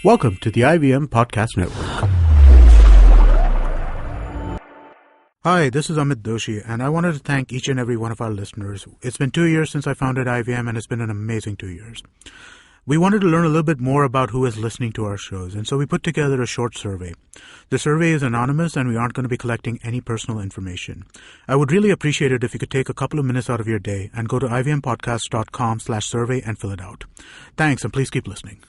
Welcome to the IVM Podcast Network. Hi, this is Amit Doshi, and I wanted to thank each and every one of our listeners. It's been 2 years since I founded IVM, and it's been an amazing 2 years. We wanted to learn a little bit more about who is listening to our shows, and so we put together a short survey. The survey is anonymous, and we aren't going to be collecting any personal information. I would really appreciate it if you could take a couple of minutes out of your day and go to ivmpodcast.com/survey and fill it out. Thanks, and please keep listening.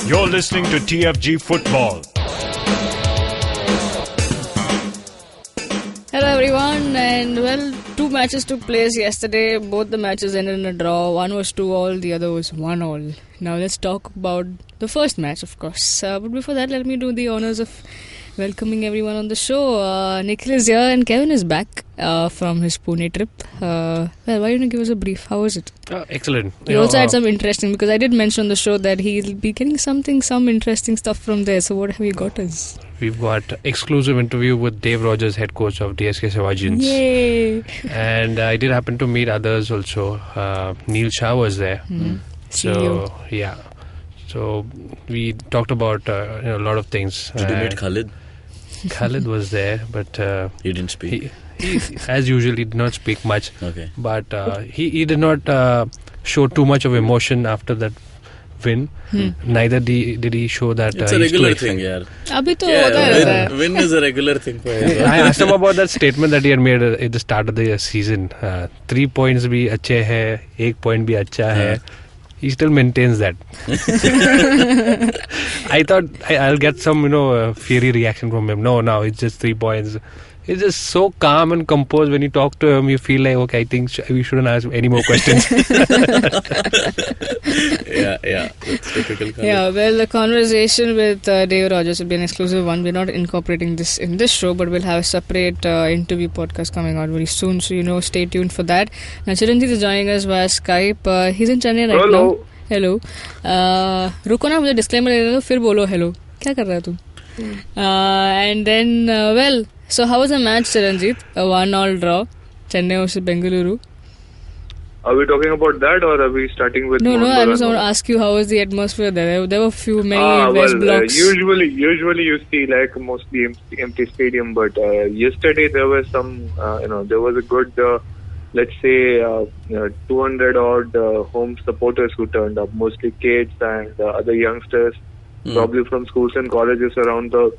You're listening to TFG Football. Hello everyone, and well, 2 matches took place yesterday. Both the matches ended in a draw. One was 2-2, the other was 1-1. Now let's talk about the first match, of course. But before that, let me do the honors of welcoming everyone on the show. Nikhil is here and Kevin is back from his Pune trip. Well, why don't you give us a brief? How was it? Excellent. He also had some interesting, because I did mention on the show that he'll be getting some interesting stuff from there. So what have you got us? We've got exclusive interview with Dave Rogers, head coach of DSK Savajins. Yay! And I did happen to meet others also. Neil Shah was there. So, yeah. So we talked about a lot of things. Did you meet Khalid? Khalid was there, but He didn't speak. He as usual, he did not speak much. Okay. But he did not show too much of emotion after that win. Neither did he show that. It's a regular thing, yeah. Win is a regular thing for him. I asked him about that statement that he had made at the start of the season. 3 points bhi अच्छे hai, 1 point bhi अच्छा hai. He still maintains that. I thought I'll get some, fiery reaction from him. No, it's just 3 points. He's just so calm and composed. When you talk to him, you feel like, okay, I think we shouldn't ask any more questions. Yeah, that's typical. Yeah, well, the conversation with Dave Rogers will be an exclusive one. We're not incorporating this in this show, but we'll have a separate interview podcast coming out very soon. So, stay tuned for that. Now, Chiranjit is joining us via Skype. He's in Chennai right now. Hello. रुको ना, मुझे disclaimer दे दो, फिर बोलो hello. क्या कर रहा है तू? And then, well, so how was the match, Chiranjit? A 1-1 draw. Chennai versus Bengaluru. Are we talking about that, or are we starting with? No, I just want to ask you, how was the atmosphere there? There were many West blocks. Usually you see like mostly empty stadium, but yesterday there was some, there was a good, let's say, 200 odd home supporters who turned up, mostly kids and other youngsters, probably from schools and colleges around the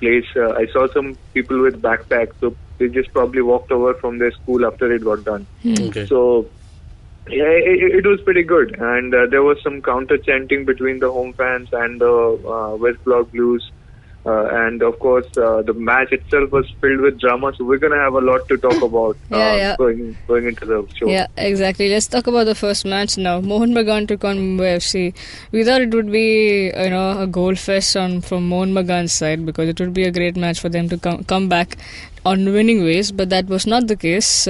place. I saw some people with backpacks, so they just probably walked over from their school after it got done. Okay. So, yeah, it was pretty good, and there was some counter chanting between the home fans and the West Block Blues, and of course the match itself was filled with drama. So we're gonna have a lot to talk about going into the show. Yeah, exactly. Let's talk about the first match now. Mohun Bagan took on Mumbai FC. We thought it would be a goal fest from Mohun Bagan's side, because it would be a great match for them to come back on winning ways, but that was not the case.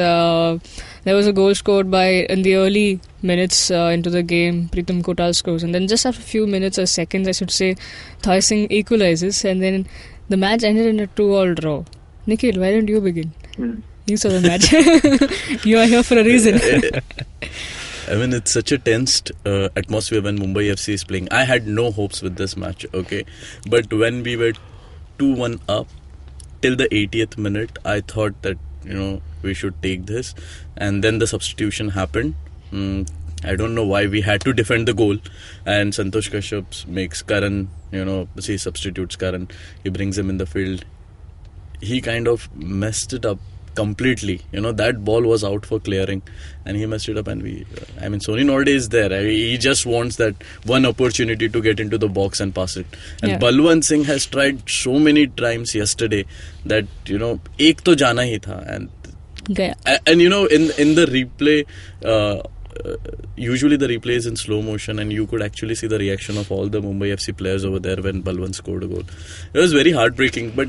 There was a goal scored in the early minutes into the game. Pritam Kotal scores, and then just after a few minutes or seconds, I should say, Thai Singh equalizes, and then the match ended in a 2-2 draw. Nikhil, why don't you begin? You saw the match. You are here for a reason. I mean, it's such a tensed atmosphere when Mumbai FC is playing. I had no hopes with this match, okay? But when we were 2-1 up, till the 80th minute, I thought that, we should take this. And then the substitution happened. I don't know why we had to defend the goal. And Santosh Kashyap makes Karan, he substitutes Karan. He brings him in the field. He kind of messed it up completely. That ball was out for clearing, and he messed it up. And Sony Norde is there. He just wants that one opportunity to get into the box and pass it. And Balwant Singh has tried so many times yesterday that ek to jana hi tha. And in the replay, usually the replay is in slow motion, and you could actually see the reaction of all the Mumbai FC players over there when Balwant scored a goal. It was very heartbreaking, but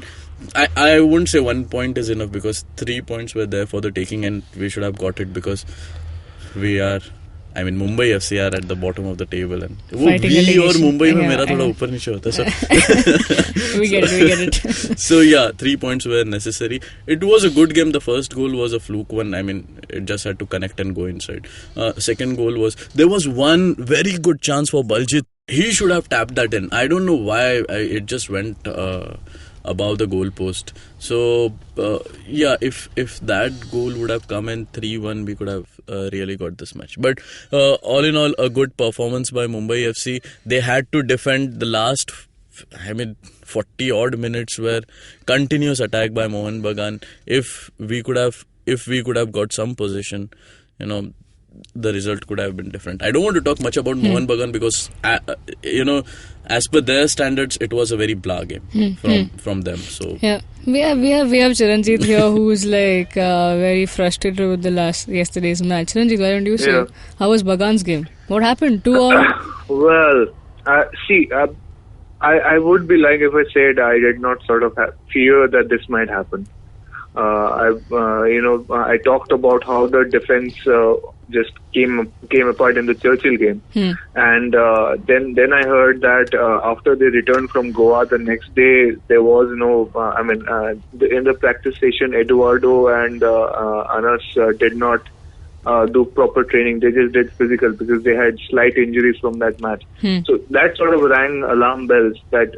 I wouldn't say 1 point is enough, because 3 points were there for the taking, and we should have got it, because we are I mean, Mumbai FC are at the bottom of the table, and Fighting we or relegation. Mumbai mein Yeah, mera I thoda know. upar niche hota hai. We get it. So yeah, 3 points were necessary. It was a good game. The first goal was a fluke one. I mean, it just had to connect and go inside. Second goal was, there was one very good chance for Baljit. He should have tapped that in. I don't know why it just went above the goal post. So yeah, if that goal would have come in 3-1, we could have really got this match. But all in all, a good performance by Mumbai FC. They had to defend the last 40 odd minutes were continuous attack by Mohun Bagan. If we could have got some position, the result could have been different. I don't want to talk much about Mohun Bagan because as per their standards, it was a very blah game from them. So Yeah, we have Chiranjit here who's like very frustrated with yesterday's match. Chiranjit, why don't you say how was Bagan's game? What happened? 2-all? Well, see, I would be lying if I said I did not sort of fear that this might happen. I talked about how the defense just came apart in the Churchill game, and then I heard that after they returned from Goa the next day, there was no. In the practice session, Eduardo and Anas did not do proper training. They just did physical because they had slight injuries from that match. So that sort of rang alarm bells that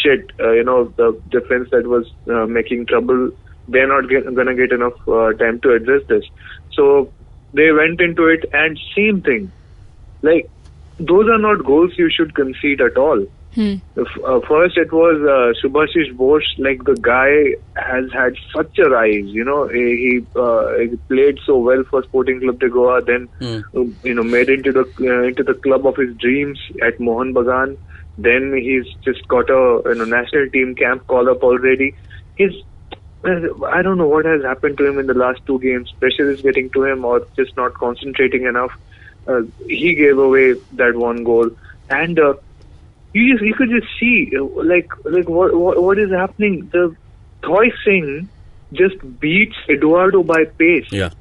shit, the defense that was making trouble, they're not going to get enough time to address this. So they went into it, and same thing. Like, those are not goals you should concede at all. First, it was Subhashish Bose. Like, the guy has had such a rise. He played so well for Sporting Club de Goa. Then, made into the club of his dreams at Mohun Bagan. Then he's just got a national team camp call up already. I don't know what has happened to him in the last 2 games. Pressure is getting to him, or just not concentrating enough. He gave away that one goal, and you could just see like what is happening. The Thoy Singh just beats Eduardo by pace. Yeah.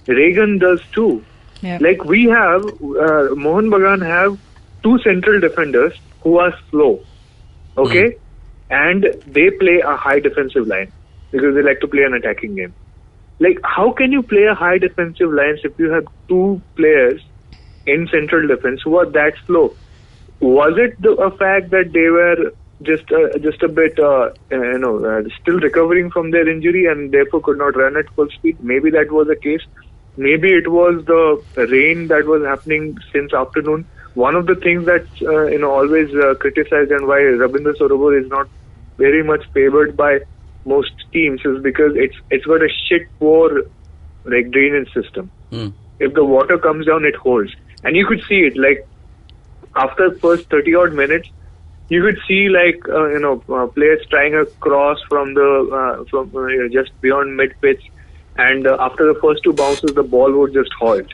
Regan does too. Yeah. Like, we have Mohun Bagan have 2 central defenders who are slow, okay, and they play a high defensive line because they like to play an attacking game. Like, how can you play a high defensive lines if you have 2 players in central defense who are that slow? Was it a fact that they were just a bit still recovering from their injury and therefore could not run at full speed? Maybe that was the case. Maybe it was the rain that was happening since afternoon. One of the things that always criticized and why Rabindra Sarovar is not very much favored by most teams is because it's got a shit poor drainage system. If the water comes down, it holds, and you could see it. Like, after the first 30 odd minutes, you could see players trying a cross from just beyond mid pitch, and after the first 2 bounces, the ball would just halt.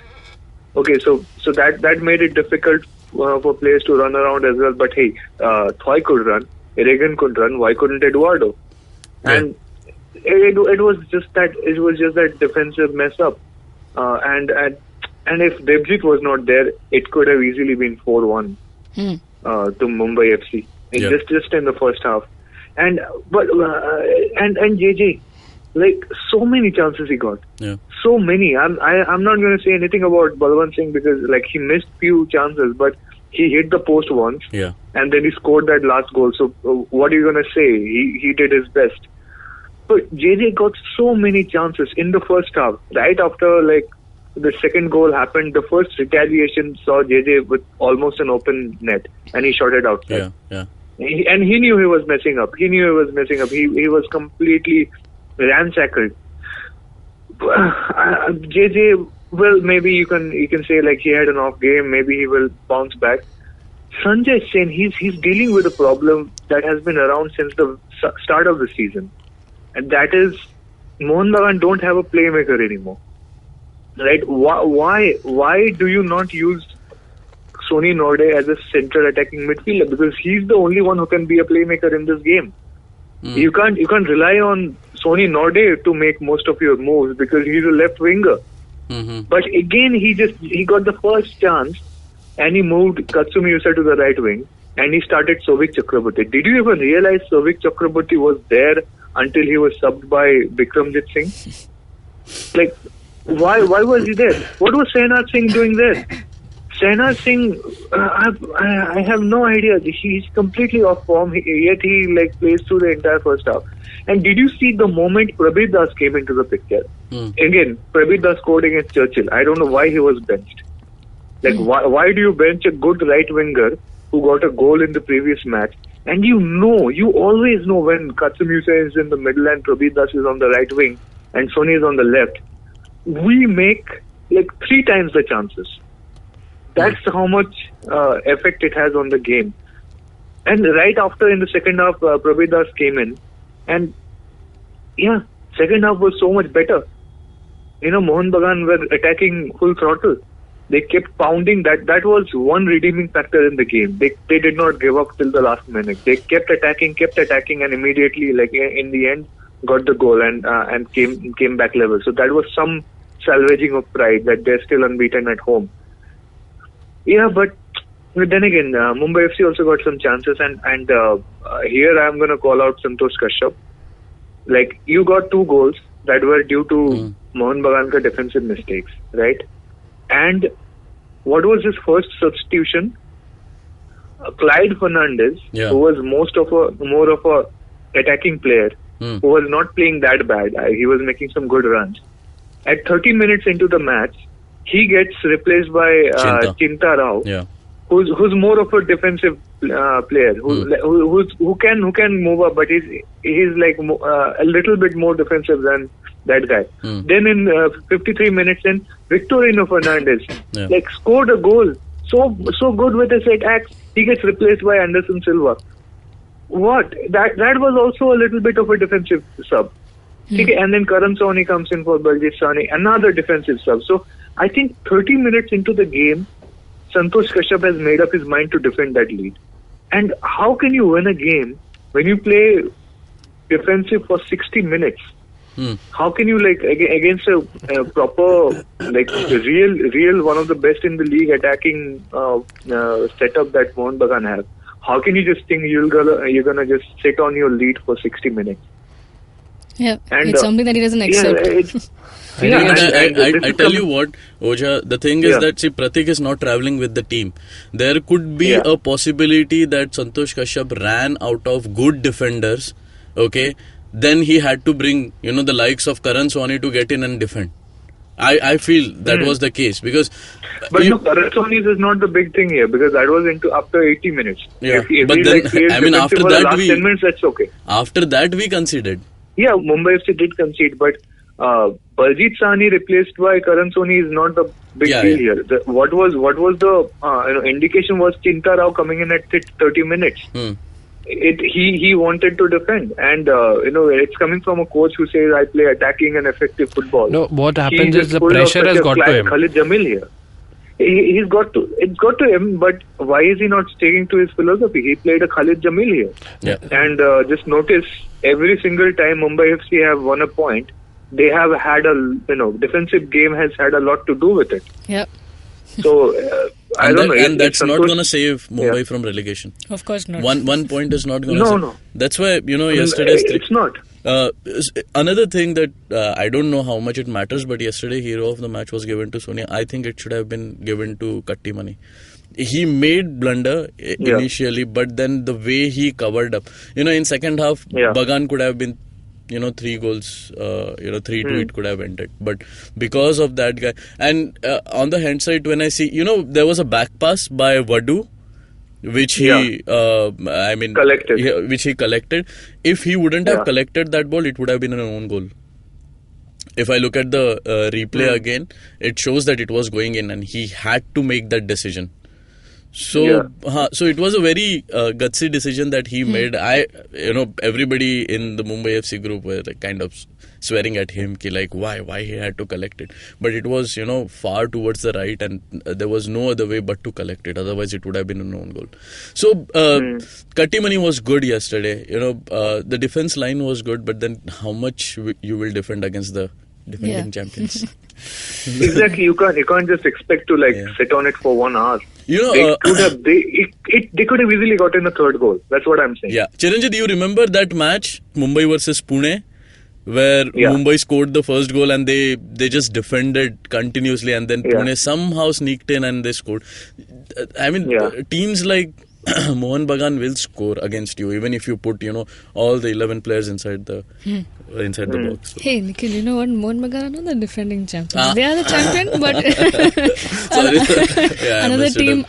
Okay, so that made it difficult for players to run around as well. But hey, Thoy could run, Regan could run. Why couldn't Eduardo? Yeah. And it was just that defensive mess up. And if Debjit was not there, it could have easily been 4-1 to Mumbai FC. Just in the first half. And JJ, like, so many chances he got. Yeah. So many. I'm not going to say anything about Balwant Singh because he missed few chances, but he hit the post once. Yeah. And then he scored that last goal. So what are you going to say? He did his best. But JJ got so many chances in the first half. Right after the second goal happened, the first retaliation saw JJ with almost an open net, and he shot it outside. Yeah. And he knew he was messing up. He was completely ransackled. JJ, well, maybe you can say he had an off game. Maybe he will bounce back. Sanjay Sen, he's dealing with a problem that has been around since the start of the season, and that is Mohun Bagan don't have a playmaker anymore. Right? Why do you not use Sony Norde as a central attacking midfielder? Because he's the only one who can be a playmaker in this game. You can't rely on Sony Norde to make most of your moves because he's a left winger. But again, he got the first chance and he moved Katsumi Yusa to the right wing and he started Souvik Chakraborty. Did you ever realize Souvik Chakraborty was there until he was subbed by Bikramjit Singh? Like, why was he there? What was Sehnaz Singh doing there? Sehnaz Singh, I have no idea. He's completely off form, yet he plays through the entire first half. And did you see the moment Prabir Das came into the picture? Again, Prabir Das scored against Churchill. I don't know why he was benched. Why do you bench a good right winger who got a goal in the previous match? And you always know when Katsumi Yusa is in the middle and Prabir Das is on the right wing and Sony is on the left. We make 3 times the chances. That's how much effect it has on the game. And right after, in the second half, Prabir Das came in. And second half was so much better. Mohun Bagan were attacking full throttle. They kept pounding. That was one redeeming factor in the game. They did not give up till the last minute. They kept attacking, and immediately, in the end, got the goal and came back level. So that was some salvaging of pride that they're still unbeaten at home. Yeah, but then again, Mumbai FC also got some chances, and here I'm going to call out Santosh Kashyap. You got 2 goals that were due to Mohun Bagan's defensive mistakes, right? And what was his first substitution? Clyde Fernandez, who was more of a attacking player, who was not playing that bad. He was making some good runs. At 30 minutes into the match, he gets replaced by Chinta Rao, who's more of a defensive player, who can move up, but he's a little bit more defensive than that guy. Then in 53 minutes, then Victorino Fernandez scored a goal. So good with his attacks, he gets replaced by Anderson Silva. What? That was also a little bit of a defensive sub. And then Karan Sawhney comes in for Baljit Sahni, another defensive sub. So I think 30 minutes into the game, Santosh Kashyap has made up his mind to defend that lead. And how can you win a game when you play defensive for 60 minutes? How can you against a proper real one of the best in the league attacking setup that Mohun Bagan have? How can you just think you're gonna just sit on your lead for 60 minutes? Yeah, and it's something that he doesn't accept. I tell you what, Oja, the thing is that Pratik is not travelling with the team. There could be a possibility that Santosh Kashyap ran out of good defenders. Okay, then he had to bring the likes of Karan Sawhney to get in and defend. I feel that was the case because. But Karan Sawhney is not the big thing here because that was after 80 minutes. Yeah, but then after that 10 minutes, that's okay. After that we conceded. Yeah, Mumbai FC did concede, but Baljit Sahni replaced by Karan Sawhney is not the big deal here. What was the indication was Chinta Rao coming in at 30 minutes. He wanted to defend, and it's coming from a coach who says I play attacking and effective football. No, what happens is the pressure has got to him. Khalid Jamil here. It's got to him, but why is he not sticking to his philosophy? He played a Khalid Jamil here, and just notice every single time Mumbai FC have won a point, they have had defensive game has had a lot to do with it. Yep. So I don't know, and that's not going to save Mumbai from relegation. Of course not. One point is not going to. No. That's why yesterday's. It's not. Another thing that I don't know how much it matters, but yesterday hero of the match was given to Sonia. I think it should have been given to Kattimani. He made blunder initially, but then the way he covered up, in second half, Bagan could have been, 3 goals, 3-2 it could have ended. But because of that guy, and on the hand side, when I see, there was a back pass by Vadu, which he collected. Which he collected. If he wouldn't have collected that ball, it would have been an own goal. If I look at the replay again, it shows that it was going in, and he had to make that decision. So, so it was a very gutsy decision that he made. Everybody in the Mumbai FC group were kind of swearing at him, why he had to collect it. But it was, far towards the right, and there was no other way but to collect it. Otherwise, it would have been an own goal. So, Kattimani was good yesterday. The defense line was good, but then how much you will defend against the defending champions. Exactly, you can't just expect to sit on it for 1 hour. They could have easily gotten a third goal. That's what I'm saying. Yeah, Chiranjit, do you remember that match, Mumbai versus Pune, where Mumbai scored the first goal and they just defended continuously, and then Pune somehow sneaked in and they scored. I mean, teams like Mohun Bagan will score against you, even if you put all the 11 players inside the box. So. Hey Nikhil, you know what? Mohun Bagan are not the defending champions. They are the champion, but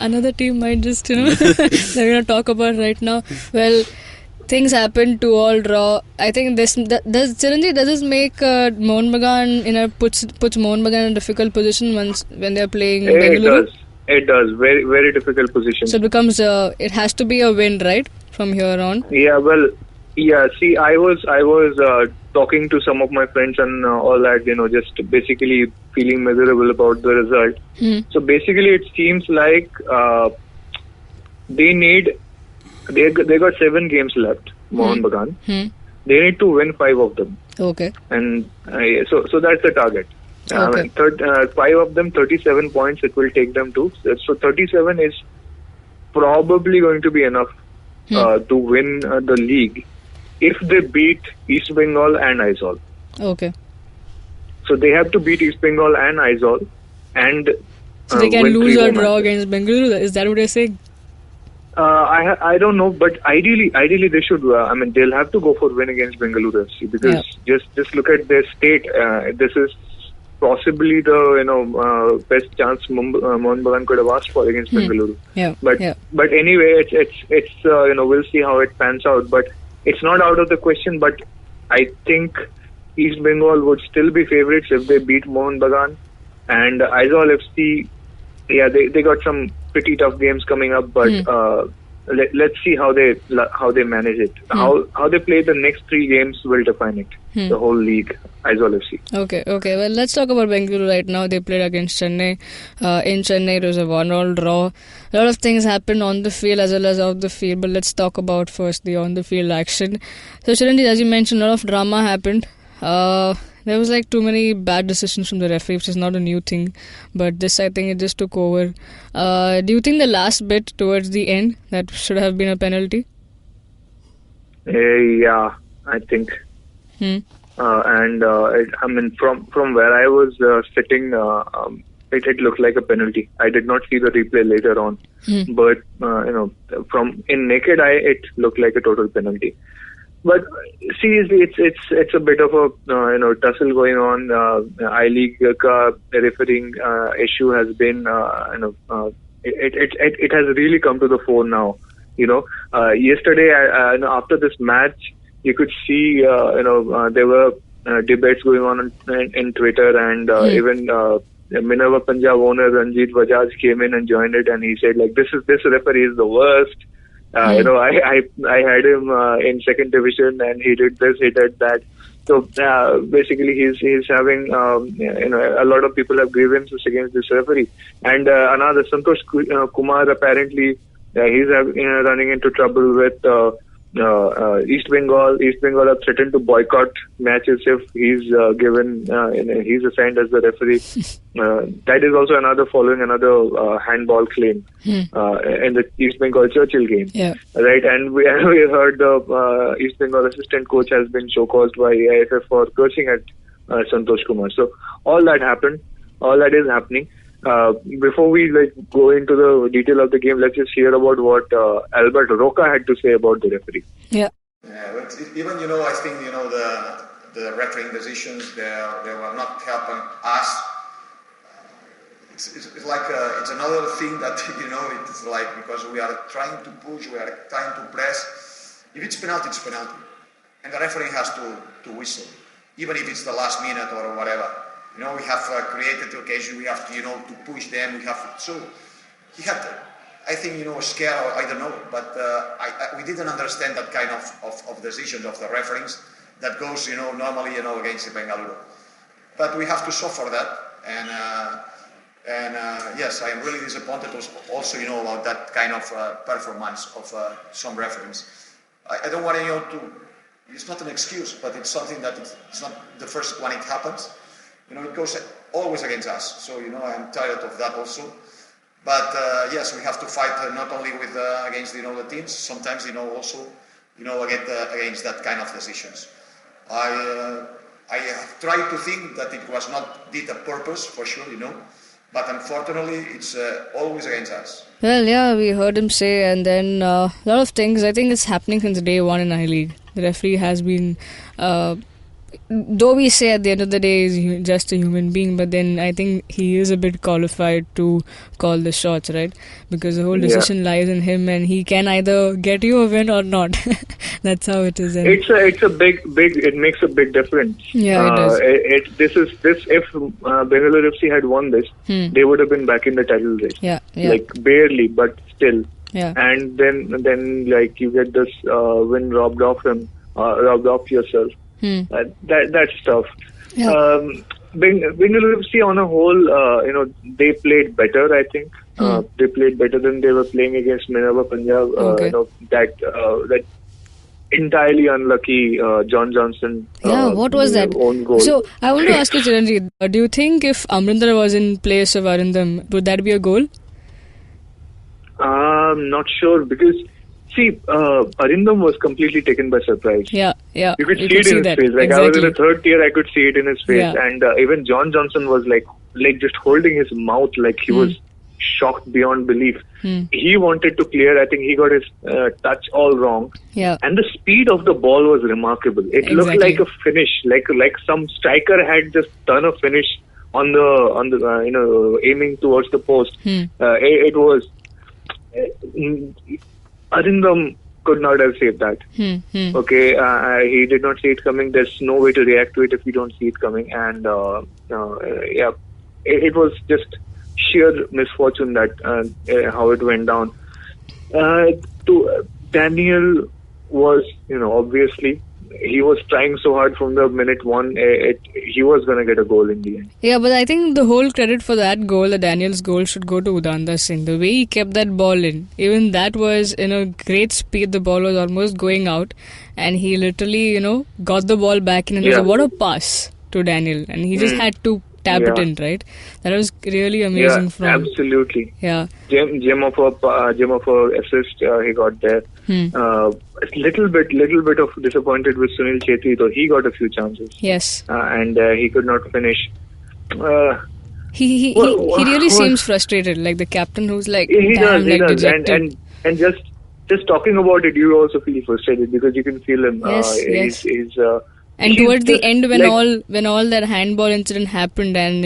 another team might just they're gonna talk about right now. Well, things happen to all draw. I think does this make Mohun Bagan puts Mohun Bagan in a difficult position when they're playing Bengaluru? It does. Very, very difficult position. So it becomes it has to be a win, right, from here on? Yeah, well, see, I was talking to some of my friends and all that, just basically feeling miserable about the result. So basically it seems like they got 7 games left, Mohun Bagan. They need to win 5 of them. Okay. And so that's the target. Okay. 5 of them, 37 points it will take them to. So 37 is probably going to be enough to win the league if they beat East Bengal and Aizawl. Okay. So they have to beat East Bengal and Aizawl, and so they can lose or draw against Bengaluru. Is that what you're saying? I don't know, but ideally they should. They'll have to go for win against Bengaluru FC because just look at their state. This is possibly the best chance Mohun Bagan could have asked for against Bengaluru. But anyway, it's we'll see how it pans out. But it's not out of the question. But I think East Bengal would still be favourites if they beat Mohun Bagan, and Aizawl FC. Yeah, they got some pretty tough games coming up, but let's see how they manage it. How they play the next 3 games will define it. The whole league, Aizawl FC. Okay. Well, let's talk about Bengaluru right now. They played against Chennai. In Chennai, it was a 1-1 draw. A lot of things happened on the field as well as off the field, but let's talk about first the on-the-field action. So, Chiranjit, as you mentioned, a lot of drama happened. There was too many bad decisions from the referee, which is not a new thing, but this, I think, it just took over. Do you think the last bit towards the end, that should have been a penalty? Yeah, I think. And from where I was sitting, it looked like a penalty. I did not see the replay later on, but from in naked eye, it looked like a total penalty. But seriously, it's a bit of a tussle going on. I-League refereeing issue has been it has really come to the fore now. Yesterday after this match, you could see there were debates going on in Twitter, and even Minerva Punjab owner Ranjit Bajaj came in and joined it, and he said this referee is the worst. I had him in second division, and he did this, he did that. So basically, he's having a lot of people have grievances against this referee. And another Santosh Kumar, apparently he's running into trouble with East Bengal. East Bengal have threatened to boycott matches if he's he's assigned as the referee. That is also following another handball claim in the East Bengal Churchill game. Yeah. Right, and we heard the East Bengal assistant coach has been show-caused by AIFF for cursing at Santosh Kumar. So all that happened. All that is happening. Before we go into the detail of the game, let's just hear about what Albert Roca had to say about the referee. Yeah. But even I think the refereeing decisions they were not helping us. It's like it's another thing that it's like, because we are trying to push, we are trying to press. If it's penalty, it's penalty, and the referee has to whistle, even if it's the last minute or whatever. We have created the occasion. We have to, to push them. We have to. So he had, I think, scare. I don't know, but we didn't understand that kind of decisions of the referees that goes, normally, against the Bengaluru. But we have to suffer that, and yes, I am really disappointed also, about that kind of performance of some referees. I don't want to. It's not an excuse, but it's something that it's not the first one it happens. it goes always against us. So, I'm tired of that also. But yes, we have to fight not only with against the teams. Sometimes also against that kind of decisions. I have tried to think that it was not did a purpose for sure, but unfortunately it's always against us. Well, yeah, we heard him say, and then a lot of things. I think it's happening since day one in I-League. The referee has been. Though we say at the end of the day he's just a human being, but then I think he is a bit qualified to call the shots, right? Because the whole decision lies in him, and he can either get you a win or not. That's how it is. It's a big. It makes a big difference. Yeah, it does. If Bengaluru FC had won this, they would have been back in the title race. Yeah. Like barely, but still. Yeah. And then like you get this win robbed off yourself. That's tough. Yeah. Bengaluru FC on a whole, they played better. I think they played better than they were playing against Minerva Punjab. Okay. That entirely unlucky John Johnson. What was that? Own goal. So I want to ask you, Chiranjeev, do you think if Amrinder was in place of Arindam, would that be a goal? I'm not sure because. See, Arindam was completely taken by surprise. Yeah. You could see it in his face. Like exactly. I was in the third tier, I could see it in his face. Yeah. And even John Johnson was like just holding his mouth like he was shocked beyond belief. He wanted to clear. I think he got his touch all wrong. Yeah. And the speed of the ball was remarkable. It looked like a finish, like some striker had just done a finish on the aiming towards the post. It was. Arindam could not have saved that. Okay, he did not see it coming. There's no way to react to it if you don't see it coming. And it was just sheer misfortune that how it went down. Daniel was, obviously. He was trying so hard from the minute one. He was going to get a goal in the end. Yeah, but I think the whole credit for that goal, the Daniel's goal, should go to Udanda Singh. The way he kept that ball in, even that was in a great speed. The ball was almost going out, and he literally, got the ball back in. And it was what a pass to Daniel, and he just had to tap it in, right? That was really amazing. Absolutely. Yeah. Gem of a assist he got there. Little bit of disappointed with Sunil Chetri, though he got a few chances. Yes. And he could not finish. He really seems frustrated, like the captain who's like he does. dejected. And just talking about it, you also feel frustrated because you can feel him. Yes. And towards the end, when all that handball incident happened, and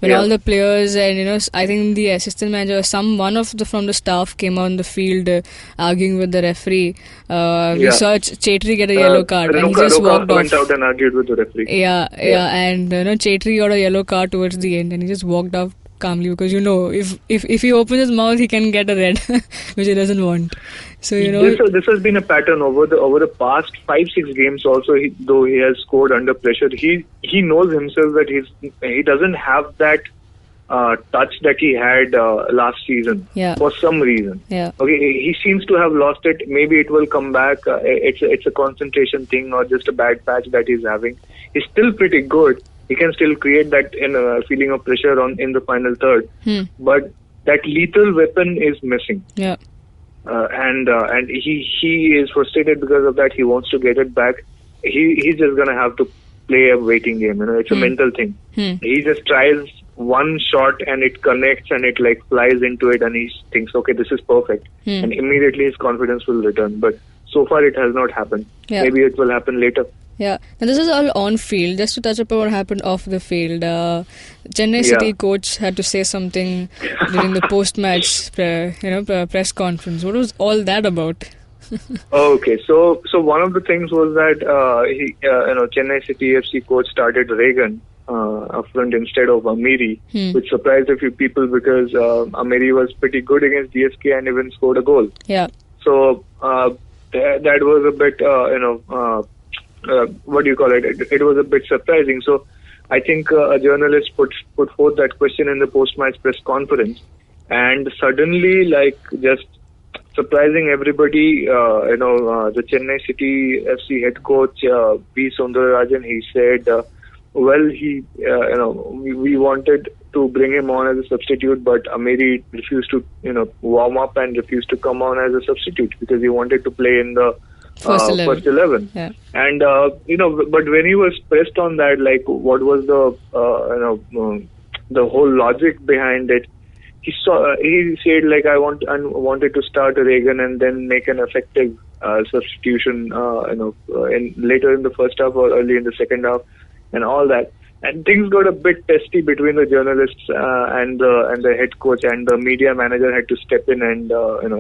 when all the players and I think the assistant manager or someone from the staff came on the field arguing with the referee, we saw Chetri get a yellow card, and he just walked off. Went out and argued with the referee. And Chetri got a yellow card towards the end, and he just walked off calmly because if he opens his mouth, he can get a red, which he doesn't want. So this has been a pattern over the past 5-6 games. Also, though he has scored under pressure, he knows himself that he doesn't have that touch that he had last season for some reason. Yeah. Okay, he seems to have lost it. Maybe it will come back. It's a concentration thing or just a bad patch that he's having. He's still pretty good. He can still create that feeling of pressure in the final third. But that lethal weapon is missing. Yeah. And he is frustrated because of that. He wants to get it back. He's just gonna have to play a waiting game. It's a mental thing. He just tries one shot and it connects and it like flies into it, and he thinks, okay, this is perfect, and immediately his confidence will return. But so far it has not happened. Maybe it will happen later. Yeah, and this is all on field. Just to touch upon what happened off the field, Chennai City coach had to say something during the post-match, press conference. What was all that about? Okay, so one of the things was that Chennai City FC coach started Reagan up front instead of Amiri, which surprised a few people because Amiri was pretty good against DSK and even scored a goal. Yeah. So that was a bit what do you call it? It was a bit surprising. So I think a journalist put forth that question in the post-match press conference, and suddenly, like, just surprising everybody, the Chennai City FC head coach, Mr Soundararajan, he said we wanted to bring him on as a substitute, but Amiri refused to, warm up and refused to come on as a substitute because he wanted to play in the first 11. Yeah. And, but when he was pressed on that, like, what was the whole logic behind it, he said, like, I wanted to start Reagan and then make an effective substitution, later in the first half or early in the second half and all that. And things got a bit testy between the journalists and the head coach, and the media manager had to step in and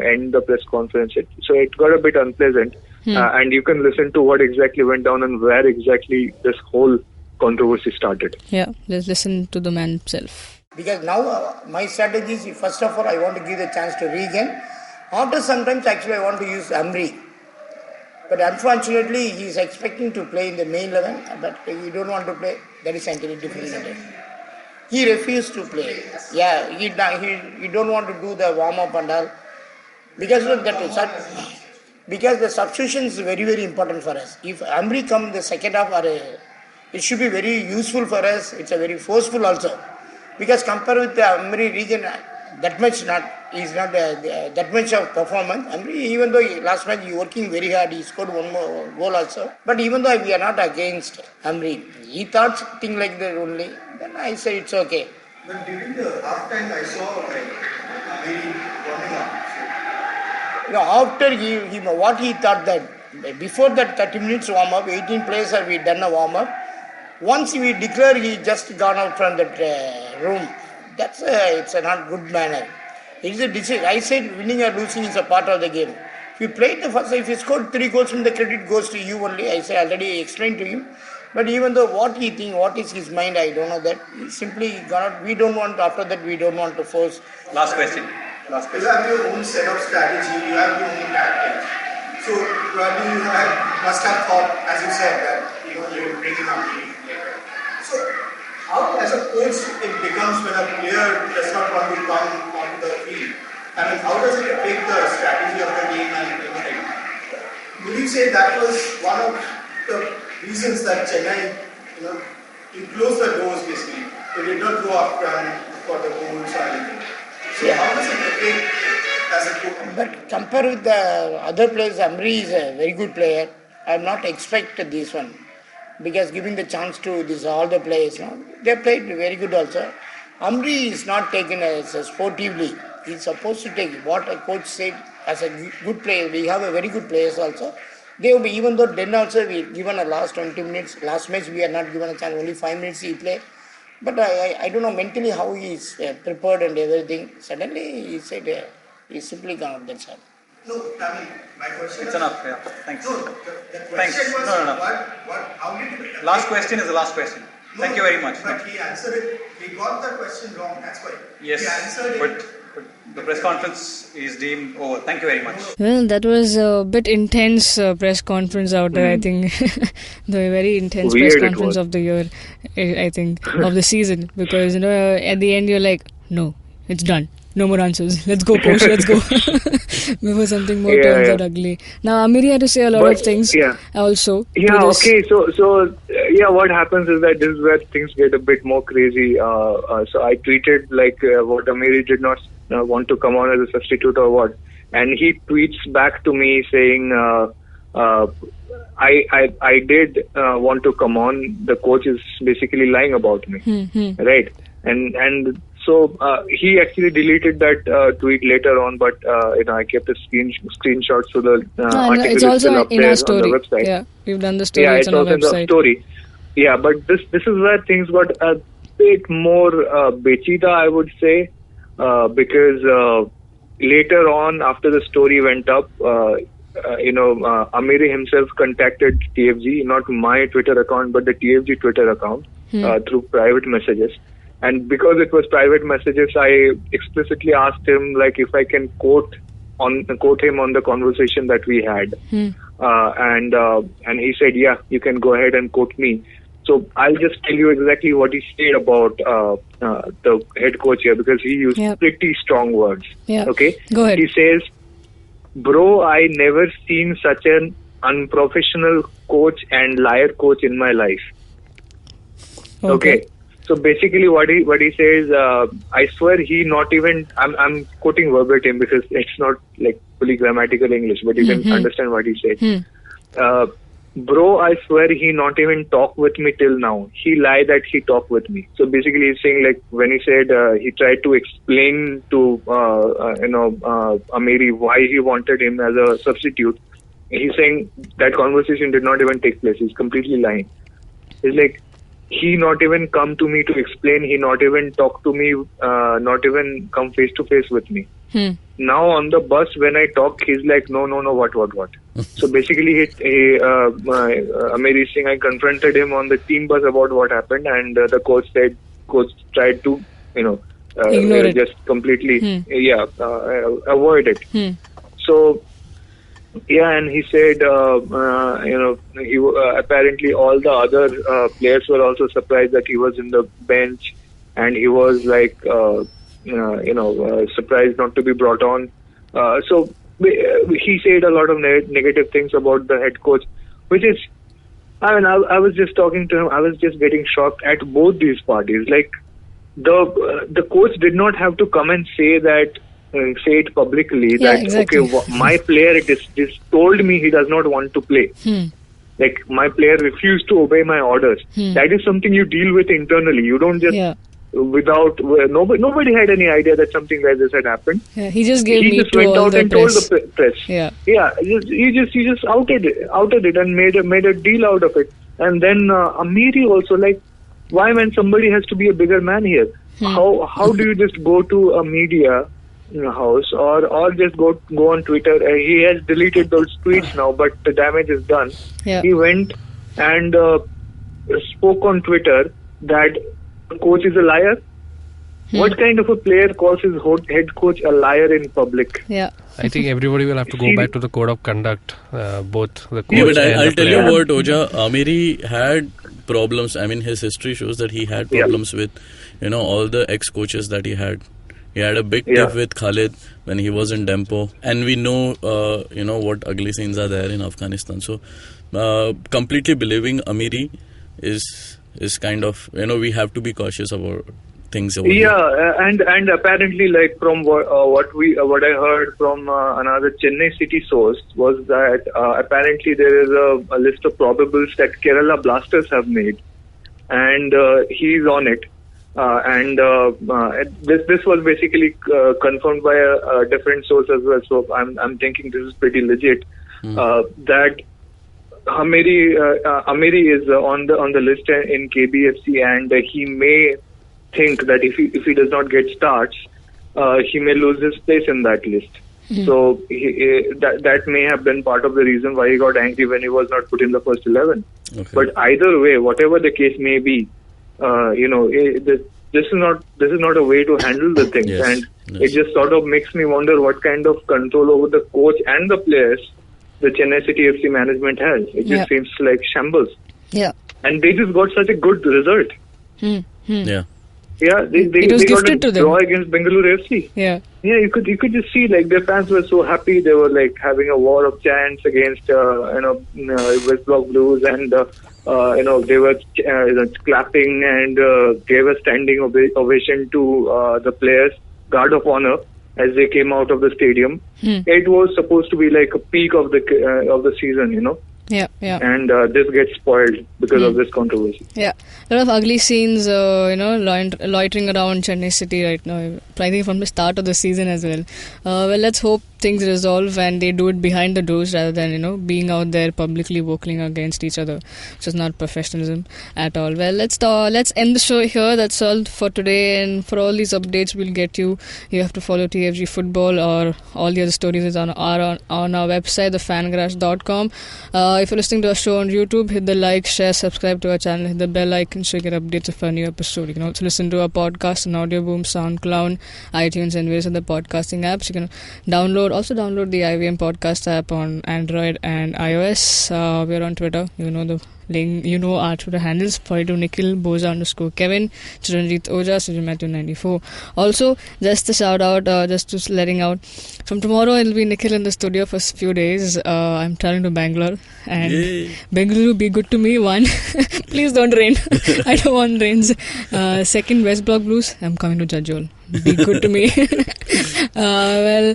end the press conference. So it got a bit unpleasant. And you can listen to what exactly went down and where exactly this whole controversy started. Yeah, let's listen to the man himself. Because now my strategy is, first of all, I want to give the chance to Regan. After sometimes actually I want to use Amri. But unfortunately, he is expecting to play in the main 11, but he don't want to play. That is entirely different matter. He refused to play. Yeah, he don't want to do the warm up and all. Because of that, because the substitution is very, very important for us. If Amri come in the second half, it should be very useful for us. It's a very forceful also. Because compared with the Amri region, that much is not that much of performance. Amri, even though last match he working very hard, he scored one more goal also. But even though we are not against Amri, he thought something like that only. Then I say it's okay. But during the half time, I saw Amri warming up. After what he thought that before that 30 minutes warm up, 18 players have we done a warm up. Once we declare he just gone out from that room, it's a not good manner. It is a decision. I said winning or losing is a part of the game. If you played the first, if you scored 3 goals, the credit goes to you only. I say already explained to him. But even though what he thinks, what is his mind, I don't know that. He simply gone. We don't want, after that, we don't want to force. Last question. You have your own set of strategy, you have your own tactics. So probably you must have thought, as you said, that you're bringing up. So how, as a coach, it becomes when a player does not want to come onto the field? I mean, how does it affect the strategy of the game and everything? Would you say that was one of the reasons that Chennai, you closed the doors basically? They did not go up for the goals or anything. So how does it affect as a coach? But compared with the other players, Amri is a very good player. I am not expected this one. Because giving the chance to all the players, they played very good also. Amri is not taken as sportively. He's supposed to take what a coach said as a good player. We have a very good players also. Even though then also we given a last 20 minutes. Last match we are not given a chance. Only 5 minutes he played. But I don't know mentally how he is prepared and everything. Suddenly he said he simply gone out that side. No, I mean, my question It's enough, yeah. Thanks. No, the Thanks. question was, No. how did it... Last question is the last question. Thank you very much. But he answered it, he got the question wrong, that's why. Yes, he answered but it. the press conference is deemed over. Thank you very much. Well, that was a bit intense press conference out there, I think. The very intense Weird press conference of the year, I think, of the season. Because, at the end you're like, no, it's done. No more answers. Let's go, coach. Let's go. Before something more turns out ugly. Now, Amiri had to say a lot of things also. Yeah, okay. So, what happens is that this is where things get a bit more crazy. So I tweeted what Amiri did not want to come on as a substitute or what. And he tweets back to me saying, I did want to come on. The coach is basically lying about me. Right? And so he actually deleted that tweet later on, but I kept a screenshot so the article it's is also still up in there our on story. the website. Yeah, we've done the story. Yeah, it's on our also in the website. story. Yeah, but this is where things got a bit more bechida, I would say, because later on, after the story went up, Amiri himself contacted TFG, not my Twitter account, but the TFG Twitter account through private messages. And because it was private messages, I explicitly asked him if I can quote him on the conversation that we had. And he said, yeah, you can go ahead and quote me. So I'll just tell you exactly what he said about the head coach here, because he used pretty strong words. Yeah. Okay? Go ahead. He says, bro, I never seen such an unprofessional coach and liar coach in my life. Okay. So basically, what he says, I swear he not even. I'm quoting verbatim because it's not like fully grammatical English, but you can understand what he said. Bro, I swear he not even talk with me till now. He lie that he talk with me. So basically, he's saying like when he said he tried to explain to Amiri why he wanted him as a substitute. He's saying that conversation did not even take place. He's completely lying. It's like he not even come to me to explain. He not even talk to me. Not even come face to face with me. Now on the bus when I talk, he's like, no, what? So basically, Amiri Singh, I confronted him on the team bus about what happened, and the coach tried to, ignore it. Just completely, avoid it. So, and he said, he apparently all the other players were also surprised that he was in the bench, and he was like, surprised not to be brought on. So he said a lot of negative things about the head coach, which is, I was just talking to him. I was just getting shocked at both these parties. Like the coach did not have to come and say that. Say it publicly exactly. My player just told me he does not want to play. Like my player refused to obey my orders. That is something you deal with internally. You don't just nobody had any idea that something like this had happened. He just gave he me just went out and told the press. He just outed it and made a deal out of it. And then Amiri also, like, why when somebody has to be a bigger man here? How do you just go to a media house or just go on Twitter? He has deleted those tweets now, but the damage is done. He went and spoke on Twitter that the coach is a liar. What kind of a player calls his head coach a liar in public? I think everybody will have to go back to the code of conduct, both the coach but and I'll the tell player. you what, Oja, Amiri had problems. I mean, his history shows that he had problems with, all the ex-coaches that he had. He had a big tiff with Khalid when he was in Dempo, and we know, what ugly scenes are there in Afghanistan. So, completely believing Amiri is kind of, we have to be cautious about things over here. And apparently, like from what I heard from another Chennai City source was that apparently there is a list of probables that Kerala Blasters have made, and he's on it. This was basically confirmed by a different source as well. So I'm thinking this is pretty legit. That Amiri is on the list in KBFC, and he may think that if he does not get starts, he may lose his place in that list. So that may have been part of the reason why he got angry when he was not put in the first 11. Okay. But either way, whatever the case may be, this is not a way to handle the things, and it just sort of makes me wonder what kind of control over the coach and the players the Chennai City FC management has. It just seems like shambles. And they just got such a good result. They got a draw against Bengaluru FC. You could just see like their fans were so happy. They were like having a war of chants against West Block Blues, and they were clapping and gave a standing ovation to the players, guard of honor, as they came out of the stadium. It was supposed to be like a peak of the season, And this gets spoiled because of this controversy. A lot of ugly scenes, loitering around Chennai City right now. I think from the start of the season as well. Let's hope things resolve and they do it behind the doors rather than being out there publicly vocaling against each other, which is not professionalism at all. Well, let's end the show here. That's all for today, and for all these updates we'll get you have to follow TFG Football, or all the other stories are on our website, thefangarage.com. If you're listening to our show on YouTube, hit the like, share, subscribe to our channel, hit the bell icon so you get updates of our new episode. You can also listen to our podcast on Audio Boom, SoundCloud, iTunes, and various other podcasting apps. You can download the IVM podcast app on Android and iOS. We're on Twitter. You know the our Twitter handles, 42 Nikhil, Boza _Kevin, Chiranjit Oja, Sujay Matthew 94. Also, just a shout out, just to letting out, from tomorrow it'll be Nikhil in the studio for a few days. I'm traveling to Bangalore, and Bengaluru, be good to me. 1, please don't rain. I don't want rains. 2nd, West Block Blues, I'm coming to Jajol. Be good to me.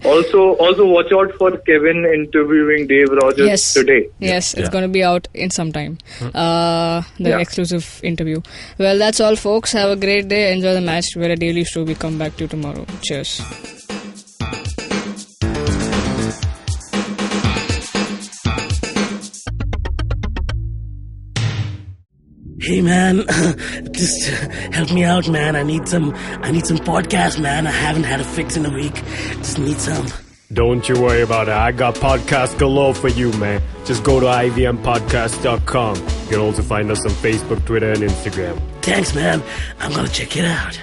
Also watch out for Kevin interviewing Dave Rogers today. Yes, it's going to be out in some time. The exclusive interview. Well, that's all, folks. Have a great day. Enjoy the match. We're a daily show. We come back to you tomorrow. Cheers. Hey man, just help me out, man. I need some podcasts, man. I haven't had a fix in a week. Just need some. Don't you worry about it. I got podcasts galore for you, man. Just go to ivmpodcast.com. You can also find us on Facebook, Twitter, and Instagram. Thanks, man. I'm gonna check it out.